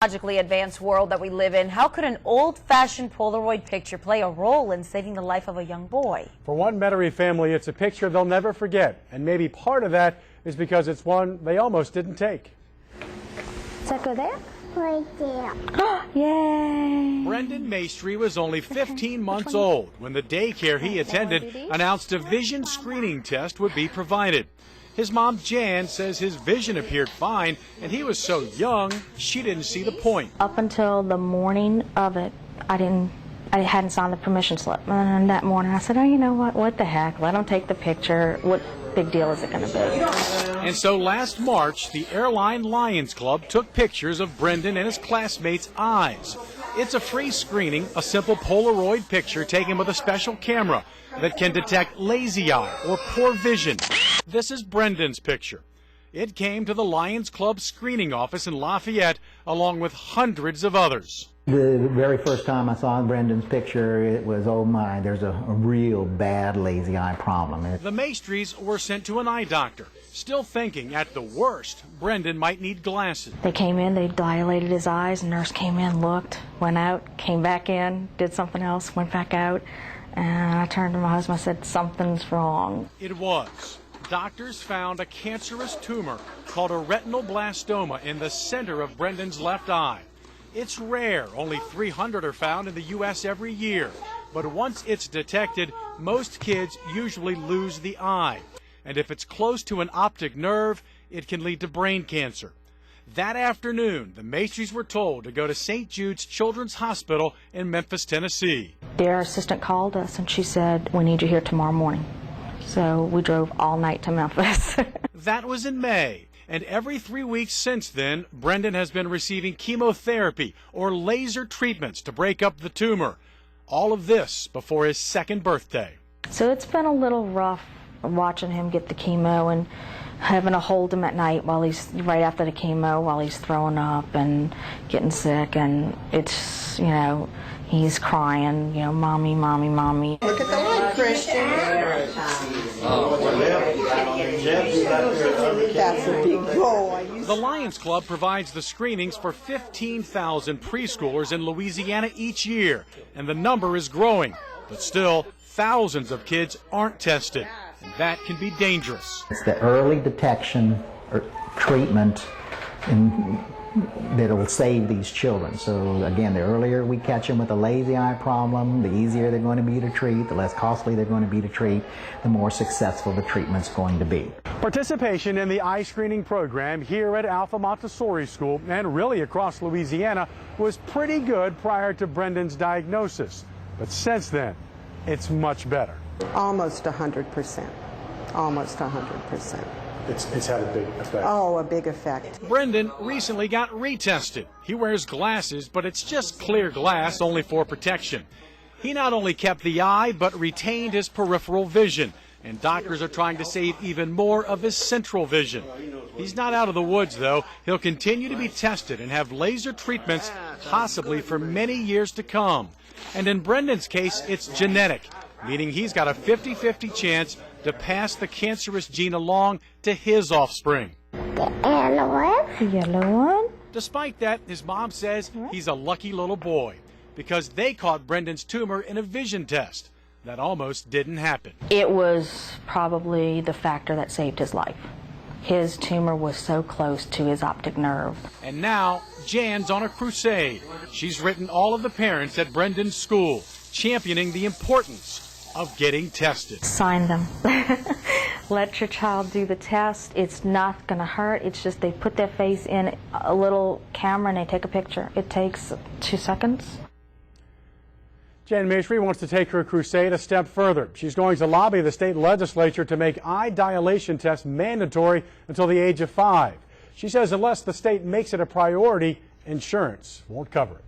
Technologically advanced world that we live in, how could an old-fashioned Polaroid picture play a role in saving the life of a young boy? For one Metairie family, it's a picture they'll never forget, and maybe part of that is because it's one they almost didn't take. Does that go there? Right there. Yay! Brendan Maestri was only 15 months old when the daycare he attended announced a vision screening test would be provided. His mom, Jan, says his vision appeared fine, and he was so young, she didn't see the point. Up until the morning of it, I hadn't signed the permission slip. And that morning I said, oh, you know what the heck, let them take the picture. What big deal is it going to be? And so last March, the Airline Lions Club took pictures of Brendan and his classmates' eyes. It's a free screening, a simple Polaroid picture taken with a special camera that can detect lazy eye or poor vision. This is Brendan's picture. It came to the Lions Club screening office in Lafayette along with hundreds of others. The very first time I saw Brendan's picture, it was, oh my, there's a real bad lazy eye problem. The Maestris were sent to an eye doctor, still thinking at the worst, Brendan might need glasses. They came in, they dilated his eyes, nurse came in, looked, went out, came back in, did something else, went back out, and I turned to my husband and said, something's wrong. It was. Doctors found a cancerous tumor called a retinoblastoma in the center of Brendan's left eye. It's rare, only 300 are found in the U.S. every year. But once it's detected, most kids usually lose the eye. And if it's close to an optic nerve, it can lead to brain cancer. That afternoon, the Maestris were told to go to St. Jude's Children's Hospital in Memphis, Tennessee. Their assistant called us and she said, we need you here tomorrow morning. So we drove all night to Memphis. That was in May. And every 3 weeks since then, Brendan has been receiving chemotherapy or laser treatments to break up the tumor. All of this before his second birthday. So it's been a little rough watching him get the chemo and having to hold him at night while he's, right after the chemo, while he's throwing up and getting sick. And it's, you know, he's crying, you know, mommy, mommy, mommy. Look at the light, Christian. That's a big boy. The Lions Club provides the screenings for 15,000 preschoolers in Louisiana each year, and the number is growing. But still, thousands of kids aren't tested, and that can be dangerous. It's the early detection or treatment that will save these children. So again, the earlier we catch them with a lazy eye problem, the easier they're going to be to treat, the less costly they're going to be to treat, the more successful the treatment's going to be. Participation in the eye screening program here at Alpha Montessori School and really across Louisiana was pretty good prior to Brendan's diagnosis. But since then, it's much better. Almost 100%. Almost 100%. It's had a big effect. Oh, a big effect. Brendan recently got retested. He wears glasses, but it's just clear glass, only for protection. He not only kept the eye, but retained his peripheral vision. And doctors are trying to save even more of his central vision. He's not out of the woods, though. He'll continue to be tested and have laser treatments, possibly for many years to come. And in Brendan's case, it's genetic, meaning he's got a 50-50 chance to pass the cancerous gene along to his offspring. The yellow one. The yellow one? Despite that, his mom says he's a lucky little boy because they caught Brendan's tumor in a vision test. That almost didn't happen. It was probably the factor that saved his life. His tumor was so close to his optic nerve. And now, Jan's on a crusade. She's written all of the parents at Brendan's school, championing the importance of getting tested. Sign them. Let your child do the test. It's not going to hurt. It's just they put their face in a little camera and they take a picture. It takes 2 seconds. Jan Maestri wants to take her crusade a step further. She's going to lobby the state legislature to make eye dilation tests mandatory until the age of 5. She says unless the state makes it a priority, insurance won't cover it.